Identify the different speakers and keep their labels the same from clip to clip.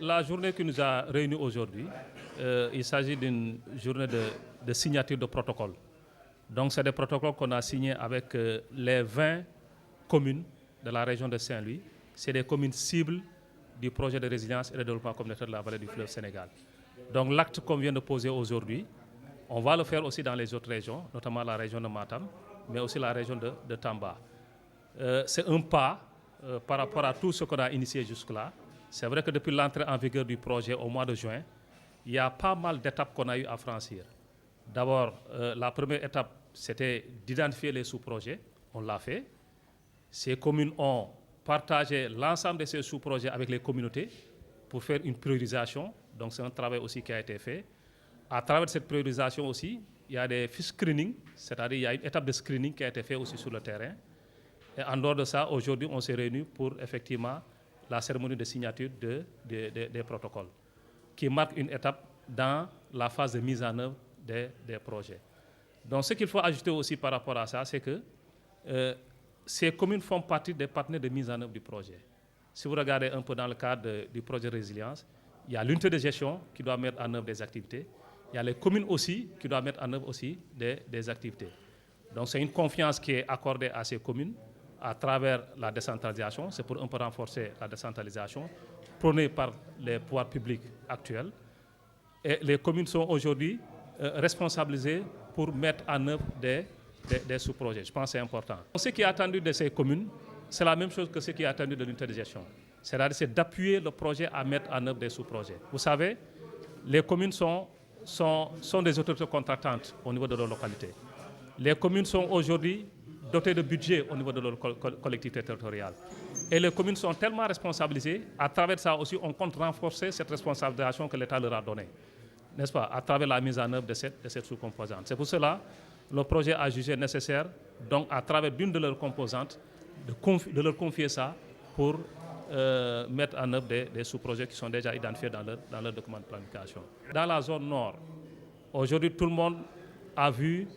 Speaker 1: la journée qui nous a réunis aujourd'hui, il s'agit d'une journée de signature de protocole. Donc c'est des protocoles qu'on a signés avec les 20 communes de la région de Saint-Louis. C'est des communes cibles du projet de résilience et de développement communautaire de la vallée du fleuve Sénégal. Donc l'acte qu'on vient de poser aujourd'hui, on va le faire aussi dans les autres régions, notamment la région de Matam, mais aussi la région de Tamba. C'est un pas par rapport à tout ce qu'on a initié jusque-là. C'est vrai que depuis l'entrée en vigueur du projet au mois de juin, il y a pas mal d'étapes qu'on a eu à franchir. D'abord, la première étape, c'était d'identifier les sous-projets. On l'a fait. Ces communes ont partagé l'ensemble de ces sous-projets avec les communautés pour faire une priorisation. Donc c'est un travail aussi qui a été fait. À travers cette priorisation aussi, il y a des fiches screening, c'est-à-dire il y a une étape de screening qui a été faite aussi sur le terrain. Et en dehors de ça, aujourd'hui, on s'est réunis pour effectivement la cérémonie de signature des protocoles, qui marque une étape dans la phase de mise en œuvre des projets. Donc ce qu'il faut ajouter aussi par rapport à ça, c'est que ces communes font partie des partenaires de mise en œuvre du projet. Si vous regardez un peu dans le cadre du projet de résilience, il y a l'unité de gestion qui doit mettre en œuvre des activités. Il y a les communes aussi qui doivent mettre en œuvre aussi des activités. Donc c'est une confiance qui est accordée à ces communes à travers la décentralisation. C'est pour un peu renforcer la décentralisation prônée par les pouvoirs publics actuels. Et les communes sont aujourd'hui responsabilisées pour mettre en œuvre des sous-projets. Je pense que c'est important. Ce qui est attendu de ces communes, c'est la même chose que ce qui est attendu de l'unité de gestion. C'est-à-dire d'appuyer le projet à mettre en œuvre des sous-projets. Vous savez, les communes sont des autorités contractantes au niveau de leur localité. Les communes sont aujourd'hui dotées de budget au niveau de leur collectivité territoriale. Et les communes sont tellement responsabilisées, à travers ça aussi, on compte renforcer cette responsabilisation que l'État leur a donnée, n'est-ce pas, à travers la mise en œuvre de cette sous-composante. C'est pour cela que le projet a jugé nécessaire, donc à travers d'une de leurs composantes, de leur confier ça pour mettre en œuvre des sous-projets qui sont déjà identifiés dans leur document de planification. Dans la zone nord, aujourd'hui, tout le monde a vu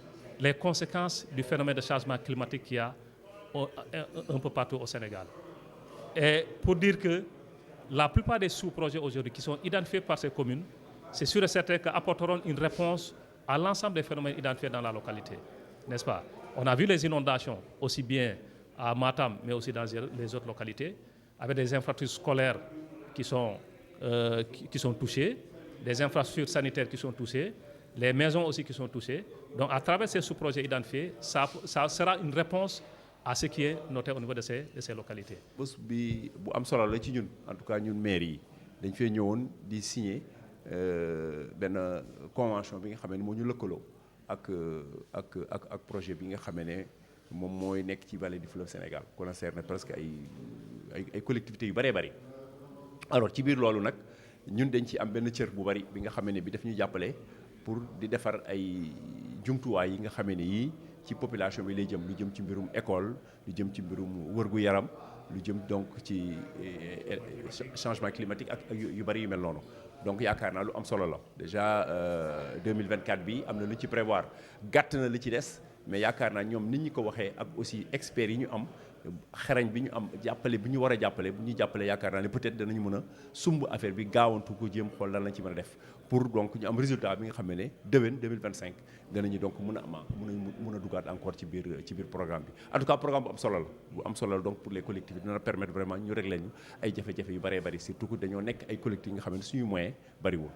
Speaker 1: les conséquences du phénomène de changement climatique qu'il y a un peu partout au Sénégal. Et pour dire que la plupart des sous-projets aujourd'hui qui sont identifiés par ces communes, c'est sûr et certain qu'apporteront une réponse à l'ensemble des phénomènes identifiés dans la localité, n'est-ce pas? On a vu les inondations aussi bien à Matam, mais aussi dans les autres localités, avec des infrastructures scolaires qui sont touchées, des infrastructures sanitaires qui sont touchées, les maisons aussi qui sont touchées. Donc à travers ces sous-projets identifiés, ça sera une réponse à ce qui est noté au niveau de ces localités.
Speaker 2: bés bi bu am solo la ci ñun en tout cas ñun maire yi dañ fee ñëwoon di signer benn convention bi nga xam ne moo ñu lëkkaloo ak projet bi nga xam ne moom mooy nekk ci vallée du fleuve Sénégal concerne presque ay collectivités yu bëree bëri. alors ci biir loolu nag ñun dañ ci am benn cër bu bëri bi nga xam ne bi daf ñu jàppale pour di defar ay jumtuwaay yi nga xam ne yii ci population bi lay jëm lu jëm ci mbirum école lu jëm ci mbirum wërgu yaram lu jëm donc ci changement climatique ak yu bëri yu mel noonu. donc yaakaar naa lu am solo la déjà 2024 bi am na lu ci prévoir gàtt na li ci des mais yaakaar naa ñoom nit ñi ko waxee ak aussi experts yi ñu am xarañ bi ñu am jàppale bi ñu war a jàppale bu ñuy jàppale yaakaar naa ne peut-être danañu mën a sumb affaire bi gaawantu ko jéem xool lan lañ ci mën a def pour donc ñu am résultat bi nga xam ne déwén 2025 danañu donc mën a dugaat encore ci biir programme bi. en tout cas programme bu am solo la donc pour les collectivités dina permettre vraiment ñu régler ñu ay jafe-jafe yu bëree bëri surtout que dañoo nekk ay collectivités yi nga xam ne suñu moyen bëriwul.